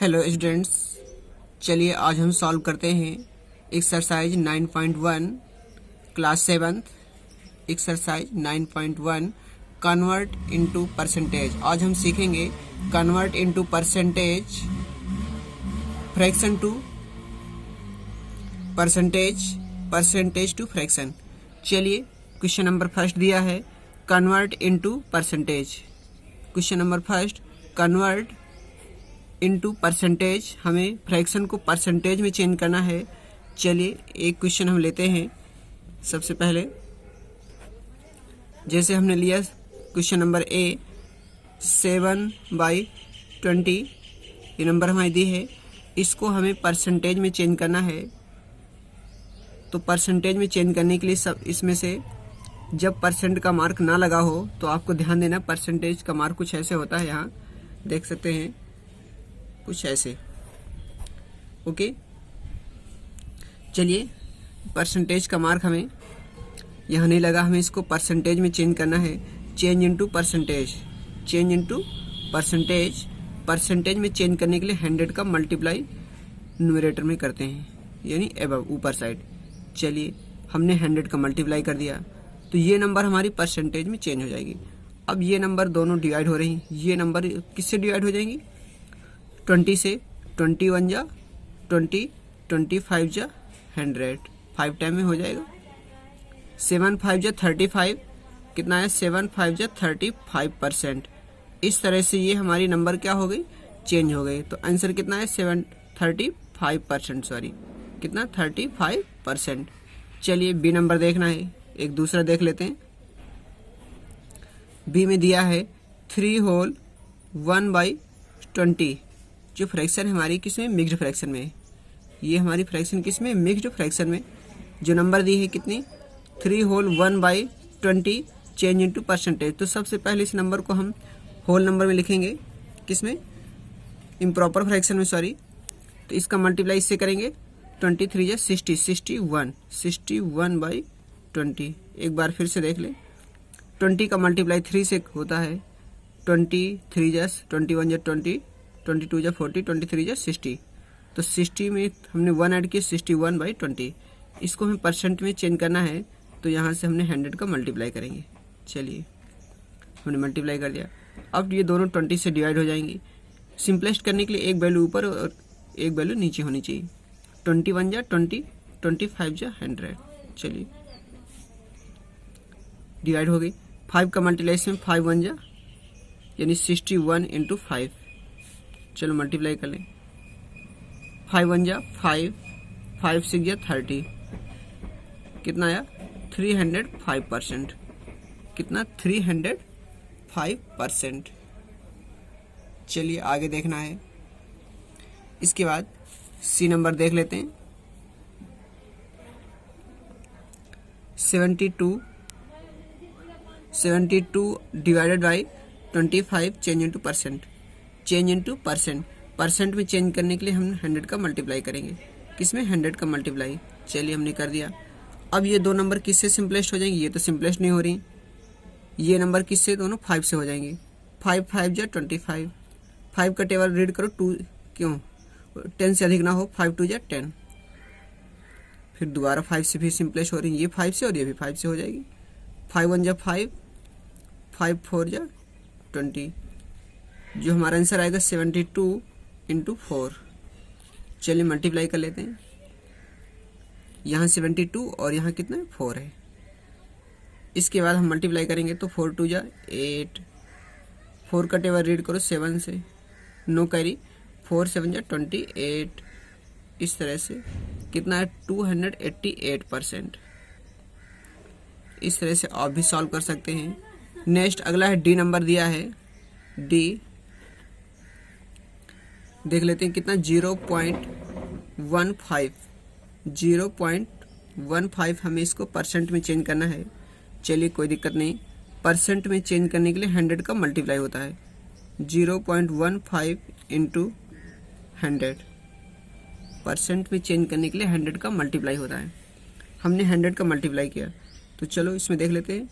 Hello students, चलिए आज हम सॉल्व करते हैं exercise 9.1 class 7th exercise 9.1 convert into percentage. आज हम सीखेंगे convert into percentage, fraction to percentage, percentage to fraction. चलिए क्वेश्चन नंबर फर्स्ट दिया है convert into percentage. Question number first convert into percentage, हमें फ्रैक्शन को परसेंटेज में चेंज करना है। चलिए एक क्वेश्चन हम लेते हैं। सबसे पहले जैसे हमने लिया क्वेश्चन नंबर ए 7/20, ये नंबर हमारी दी है, इसको हमें परसेंटेज में चेंज करना है। तो परसेंटेज में चेंज करने के लिए सब इसमें से जब परसेंट का मार्क ना लगा हो तो आपको ध्यान देना, परसेंटेज का मार्क कुछ ऐसे होता है, यहाँ देख सकते हैं कुछ ऐसे। ओके, चलिए परसेंटेज का मार्क हमें यहाँ नहीं लगा, हमें इसको परसेंटेज में चेंज करना है। Change into percentage, change into percentage. Percentage में चेंज करने के लिए 100 का मल्टीप्लाई न्यूमरेटर में करते हैं, यानी एबव ऊपर साइड। चलिए हमने 100 का मल्टीप्लाई कर दिया तो ये नंबर हमारी परसेंटेज में चेंज हो जाएगी। अब ये नंबर दोनों डिवाइड हो रही, ये नंबर किससे डिवाइड हो जाएंगी? 20 से। 21 जा 20, 25 जा 100, 5 टाइम में हो जाएगा। 7 5 जा 35, कितना है? 7 5 जा 35%। इस तरह से ये हमारी नंबर क्या हो गई? चेंज हो गई। तो आंसर कितना है? 35%, सॉरी कितना? 35%। चलिए बी नंबर देखना है, एक दूसरा देख लेते हैं। बी में दिया है 3 होल 1/20, जो फ्रैक्शन हमारी किसमें? मिक्स्ड फ्रैक्शन में। ये हमारी फ्रैक्शन किसमें? मिक्स्ड फ्रैक्शन में। जो नंबर दी है कितनी? 3 होल 1/20 चेंज इनटू परसेंटेज। तो सबसे पहले इस नंबर को हम होल नंबर में लिखेंगे, किसमें? इम्प्रॉपर फ्रैक्शन में, सॉरी। तो इसका मल्टीप्लाई इससे करेंगे, 23 जा 60, 61/20। एक बार फिर से देख ले, 20 का मल्टीप्लाई 3 से होता है, 23 जा 21 जा 20, 22 जा 40, 23 जा 60। तो 60 में हमने 1 ऐड किया, 61/20। इसको हमें परसेंट में चेंज करना है, तो यहाँ से हमने 100 का मल्टीप्लाई करेंगे। चलिए हमने मल्टीप्लाई कर दिया। अब ये दोनों 20 से डिवाइड हो जाएंगी। सिंपलेस्ट करने के लिए एक वैल्यू ऊपर और एक वैल्यू नीचे होनी चाहिए। 21 जा 20, 25 जा 100। चलिए डिवाइड हो गई। 5 का मल्टीप्लाइजेशन 5 1 जा, यानी 61 इंटू 5। चलो मल्टीप्लाई कर लें। 5 1 जा 5, 5 6 जा 30, कितना आया? 305%। कितना? 305%। चलिए आगे देखना है। इसके बाद सी नंबर देख लेते हैं। 72 divided by 25 change into percent. Change into percent, percent में चेंज करने के लिए हम 100 का मल्टीप्लाई करेंगे। किसमें? 100 का मल्टीप्लाई। चलिए हमने कर दिया। अब ये दो नंबर किससे सिंपलेस्ट हो जाएंगे? ये तो सिंपलेस्ट नहीं हो रही। ये नंबर किससे? दोनों 5 से हो जाएंगे। 5 5 जा 25, 5 का टेबल रीड करो, 2 क्यों 10 से अधिक ना हो, 5 2 जा 10। फिर दोबारा 5 से भी सिंपलेस्ट हो रही है, ये 5 से और ये भी 5 से हो जाएगी। 5 1 जा 5, 5 4 जा 20। जो हमारा आंसर आएगा 72 इंटू 4। चलिए मल्टीप्लाई कर लेते हैं। यहाँ 72 और यहाँ कितना है? 4 है। इसके बाद हम मल्टीप्लाई करेंगे तो 4 2 जा 8, 4 का टेबल रीड करो 7 से, नो कैरी, 4 7 जा 28। इस तरह से कितना है? 288%। इस तरह से आप भी सॉल्व कर सकते हैं। नेक्स्ट अगला है डी नंबर दिया है। डी देख लेते हैं कितना? 0.15, 0.15 हमें इसको परसेंट में चेंज करना है। चलिए कोई दिक्कत नहीं, परसेंट में चेंज करने के लिए 100 का मल्टीप्लाई होता है। 0.15 इंटू 100, परसेंट में चेंज करने के लिए 100 का मल्टीप्लाई होता है। हमने 100 का मल्टीप्लाई किया, तो चलो इसमें देख लेते हैं।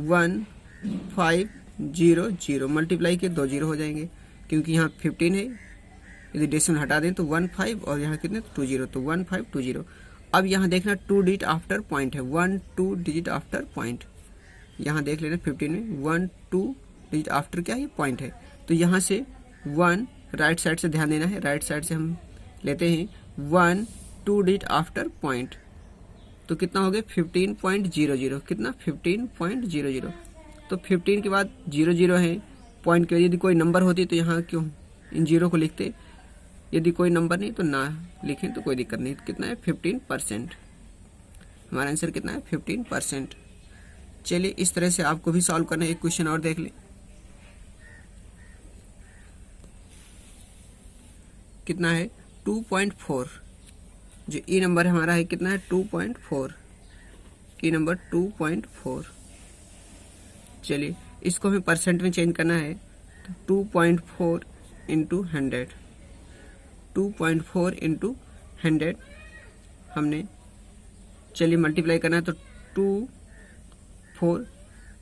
1500 मल्टीप्लाई के 2 जीरो हो जाएंगे, क्योंकि यहाँ 15 है यदि डेसिमल हटा दें तो 15 और यहाँ कितने 20, तो 1520। अब यहाँ देखना 2 डिजिट आफ्टर पॉइंट है, 1 2 डिजिट आफ्टर पॉइंट। यहाँ देख लेना 15 में 1 2 डिजिट आफ्टर क्या है पॉइंट है, तो यहाँ से 1 राइट साइड से ध्यान देना है, राइट साइड से हम लेते हैं 1 2 डिजिट आफ्टर पॉइंट, तो कितना हो गया 15.00, कितना 15.00। तो 15 के बाद 00 है पॉइंट के, यदि कोई नंबर होती तो यहाँ क्यों इन जीरो को लिखते, यदि कोई नंबर नहीं तो ना लिखें तो कोई दिक्कत नहीं। कितना है 15%, हमारा आंसर कितना है 15%। चलिए इस तरह से आपको भी सॉल्व करना है। एक क्वेश्चन और देख लें, कितना है 2.4, जो ई नंबर हमारा है कितना है 2.4, ई नंबर 2.4। चलिए इसको हमें परसेंट में चेंज करना है, तो 2.4 इंटू 100, 2.4 इंटू 100 हमने चलिए मल्टीप्लाई करना है, तो 2 4,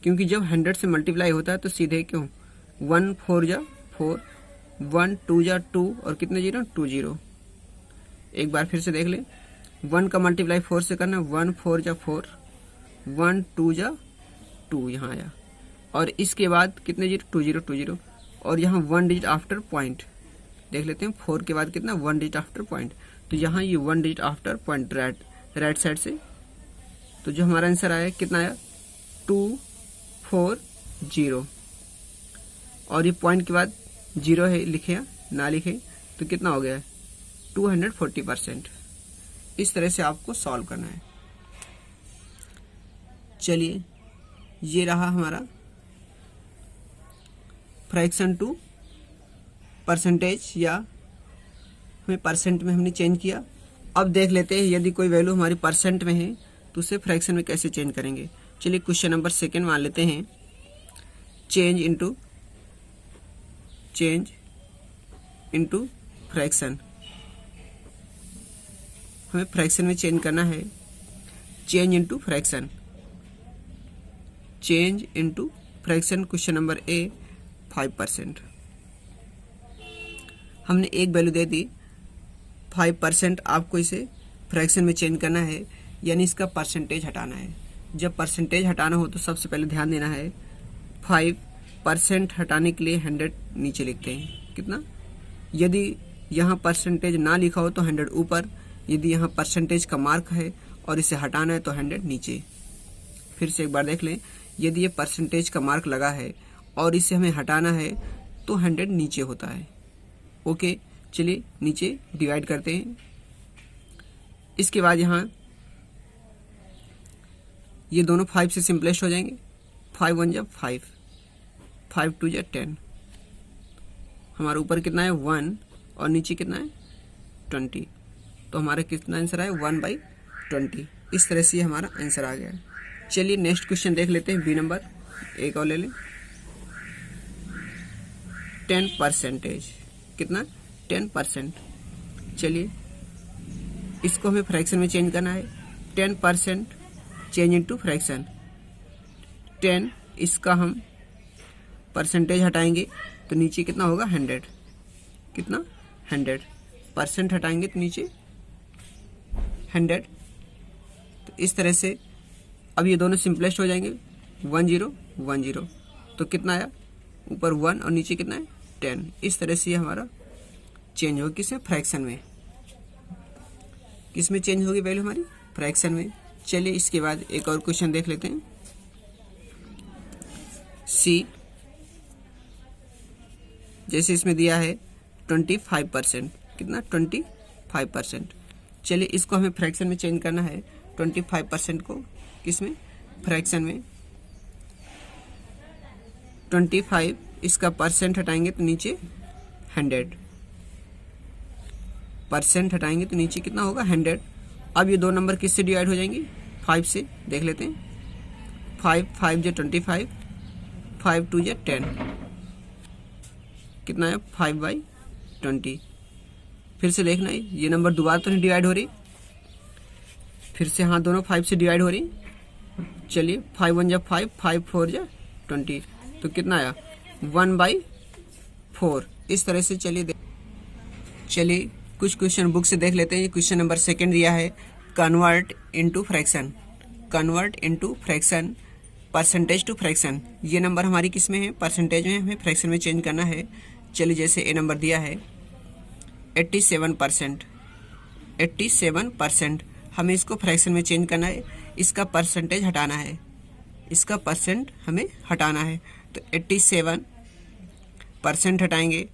क्योंकि जब 100 से मल्टीप्लाई होता है तो सीधे क्यों 1 4 जा 4, 1 2 जा 2 और कितने जीरो 2 0। एक बार फिर से देख लें, 1 का मल्टीप्लाई 4 से करना, 1 4 जा 4, 1 2 जा 2 यहाँ आया, और इसके बाद कितने जीरो 2 0 2 0, और यहाँ 1 डिजिट आफ्टर पॉइंट देख लेते हैं, 4 के बाद कितना 1 डिजिट आफ्टर पॉइंट, तो यहाँ ये 1 digit after point right side से, तो जो हमारा आंसर आया कितना आया 240, और ये पॉइंट के बाद 0 है लिखे ना लिखे तो कितना हो गया 240%। इस तरह से आपको सॉल्व करना है। चलिए ये रहा हमारा फ्रैक्शन टू परसेंटेज, या हमें परसेंट में हमने चेंज किया। अब देख लेते हैं यदि कोई वैल्यू हमारी परसेंट में है तो उसे फ्रैक्शन में कैसे चेंज करेंगे। चलिए क्वेश्चन नंबर 2 मान लेते हैं, चेंज इनटू फ्रैक्शन। हमें फ्रैक्शन में चेंज करना है, change into fraction, change into fraction. Question number A 5%। हमने एक वैल्यू दे दी 5%, आपको इसे फ्रैक्शन में चेंज करना है, यानी इसका परसेंटेज हटाना है। जब परसेंटेज हटाना हो तो सबसे पहले ध्यान देना है 5% हटाने के लिए 100 नीचे लिखते हैं, कितना, यदि यहाँ परसेंटेज ना लिखा हो तो 100 ऊपर, यदि यहाँ परसेंटेज का मार्क है और इसे हटाना है तो 100 नीचे। फिर से एक बार देख लें, यदि ये परसेंटेज का मार्क लगा है और इसे हमें हटाना है तो 100 नीचे होता है। ओके, चलिए नीचे डिवाइड करते हैं। इसके बाद यहाँ ये दोनों 5 से सिंपलेस्ट हो जाएंगे, 5 1 जा 5, 5 2 जा 10, हमारे ऊपर कितना है 1 और नीचे कितना है 20, तो हमारा कितना आंसर है 1/20। इस तरह से हमारा आंसर आ गया है। चलिए नेक्स्ट क्वेश्चन देख लेते हैं, बी नंबर, एक और ले लें, 10%, कितना 10%। चलिए इसको हमें फ्रैक्शन में चेंज करना है, 10% चेंज इनटू फ्रैक्शन। 10, इसका हम परसेंटेज हटाएंगे तो नीचे कितना होगा 100, कितना 100% हटाएंगे तो नीचे 100। तो इस तरह से अब ये दोनों सिंपलेस्ट हो जाएंगे, 1 0 1 0, तो कितना आया ऊपर 1 और नीचे कितना है 10। इस तरह से ये हमारा चेंज होगा, किसमें फ्रैक्शन में, किसमें चेंज होगी वैल्यू हमारी फ्रैक्शन में। चलिए इसके बाद एक और क्वेश्चन देख लेते हैं, सी, जैसे इसमें दिया है 25%, कितना 25%। चलिए इसको हमें फ्रैक्शन में चेंज करना है, 25% को किसमें फ्रैक्शन में। 25, इसका परसेंट हटाएंगे तो नीचे 100% हटाएंगे तो नीचे कितना होगा 100। अब ये दो नंबर किससे डिवाइड हो जाएंगे 5 से, देख लेते हैं, 5 5 जा 25, 5 2 जा 10, कितना है 5/20। फिर से देखना है ये नंबर दोबारा तो नहीं डिवाइड हो रही, फिर से हाँ दोनों 5 से डिवाइड हो रही। चलिए 5 1 जा 5, 5 4 जा 20, तो कितना आया 1/4। इस तरह से चलिए चलिए कुछ क्वेश्चन बुक से देख लेते हैं। क्वेश्चन नंबर 2 दिया है, convert into fraction, convert into fraction, percentage to fraction. ये नंबर हमारी किस में है? परसेंटेज में, हमें फ्रैक्शन में चेंज करना है। चलिए जैसे ए नंबर दिया है 87%, 87%, हमें इसको फ्रैक्शन में चेंज करना है, इसका परसेंटेज हटाना है, इसका परसेंट हमें हटाना है। तो 87% हटाएंगे।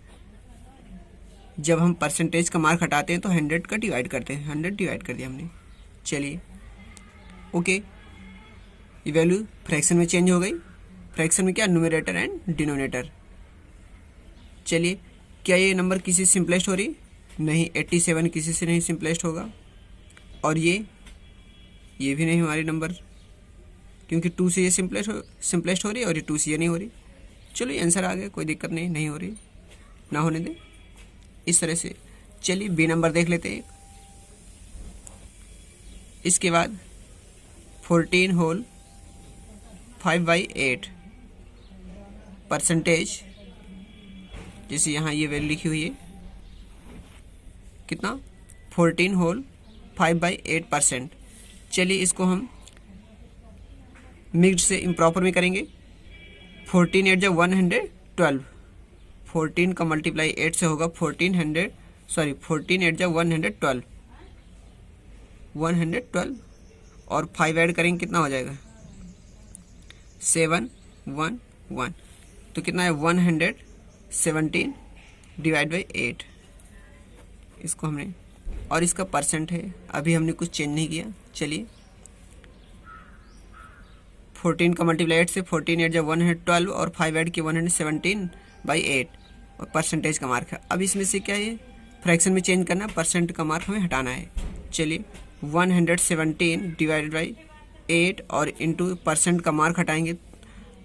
जब हम परसेंटेज का मार्क हटाते हैं तो 100 का डिवाइड करते हैं, 100 डिवाइड कर दिया हमने। चलिए ओके, ये वैल्यू फ्रैक्शन में चेंज हो गई। फ्रैक्शन में क्या? Numerator and denominator. चलिए क्या ये नंबर किसी से सिंपलेस्ट हो रही? नहीं, 87 किसी से नहीं सिंपलेस्ट होगा। और ये भी नहीं हमारे नंबर, क्योंकि 2 से ये सिंपलेस्ट हो रही है और ये 2 से ये नहीं हो रही। चलो ये आंसर आ गया, कोई दिक्कत नहीं, नहीं हो रही, ना होने दें इस तरह से। चलिए बी नंबर देख लेते हैं। इसके बाद 14 होल 5/8 परसेंटेज, जैसे यहाँ ये वैल्यू लिखी हुई है, कितना? 14 होल 5/8%। चलिए इसको हम मिक्स्ड से इम्प्रॉपर में करेंगे। 14 8 जब 112, 14 का मल्टीप्लाई 8 से होगा 14 8 जब 112, 112 और 5 ऐड करेंगे कितना हो जाएगा? 711। तो कितना है? 117 डिवाइड बाई 8, इसको हमने, और इसका परसेंट है, अभी हमने कुछ चेंज नहीं किया। चलिए 14 का मल्टीप्लाई 8 से 14 8 जब 112 और 5 ऐड किए 117/8 और परसेंटेज का मार्क है। अब इसमें से क्या है? फ्रैक्शन में चेंज करना, परसेंट का मार्क हमें हटाना है। चलिए 117 डिवाइडेड बाई 8 और इंटू परसेंट का मार्क हटाएंगे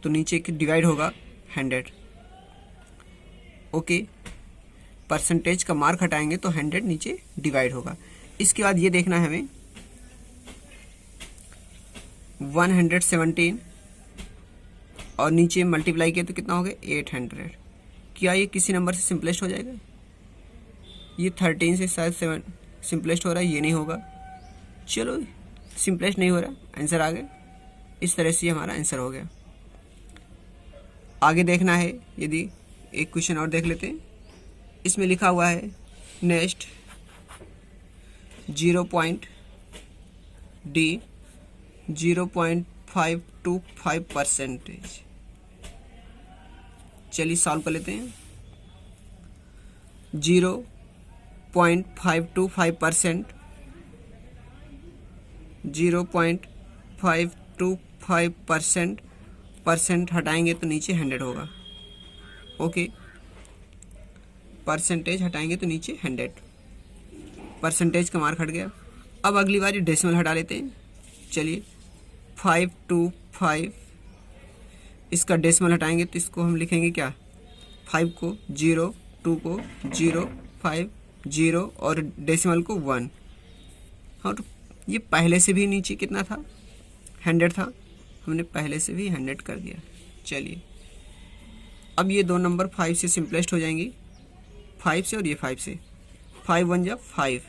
तो नीचे की डिवाइड होगा 100। ओके, परसेंटेज का मार्क हटाएंगे तो 100 नीचे डिवाइड होगा। इसके बाद ये देखना है हमें 117 और नीचे मल्टीप्लाई किया तो कितना हो गया? 800। क्या ये किसी नंबर से सिंपलेस्ट हो जाएगा? ये 13 से शायद 7 सिंपलेस्ट हो रहा है, ये नहीं होगा। चलो सिंपलेस्ट नहीं हो रहा, आंसर आ गया। इस तरह से हमारा आंसर हो गया। आगे देखना है, यदि एक क्वेश्चन और देख लेते हैं। इसमें लिखा हुआ है नेक्स्ट 0.525%। चलिए सॉल्व कर लेते हैं। 0.525%, 0.525% परसेंट हटाएंगे तो नीचे 100 होगा। ओके, परसेंटेज हटाएंगे तो नीचे 100, परसेंटेज का मार्क हट गया। अब अगली बार डेसिमल हटा लेते हैं। चलिए 525, इसका डेसिमल हटाएंगे तो इसको हम लिखेंगे क्या? 5 को 0, 2 को 0, 5 0 और डेसिमल को 1। हाँ, तो ये पहले से भी नीचे कितना था? 100 था, हमने पहले से भी 100 कर दिया। चलिए अब ये दो नंबर 5 से सिंपलेस्ट हो जाएंगी, 5 से और ये 5 से। 5 1 जा 5,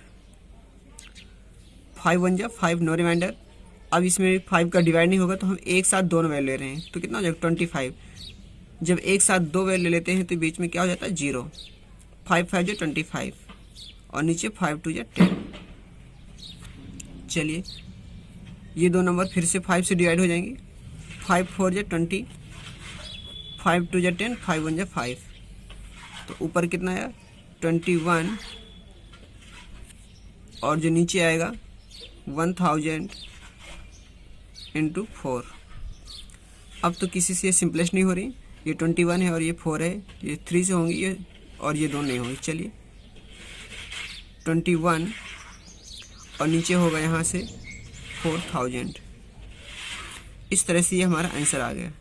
5 1 जा 5, नो रिमाइंडर। अब इसमें 5 का डिवाइड नहीं होगा तो हम एक साथ दोनों वैल्यू ले रहे हैं तो कितना हो जाएगा? 25। जब एक साथ दो वैल्यू लेते हैं तो बीच में क्या हो जाता है? 0। 5 5 जो 25 और नीचे 5 2 जा 10। चलिए ये दो नंबर फिर से 5 से डिवाइड हो जाएंगे। 5 4 जा 20, 5 2 जा 10, 5 1 जा 5। तो ऊपर कितना आया? 21 और जो नीचे आएगा 1000 इंटू 4। अब तो किसी से ये सिंपलेस्ट नहीं हो रही, ये 21 है और ये 4 है, ये 3 से होंगी ये, और ये दोनों नहीं होंगी। चलिए 21 और नीचे होगा यहाँ से 4000। इस तरह से ये हमारा आंसर आ गया।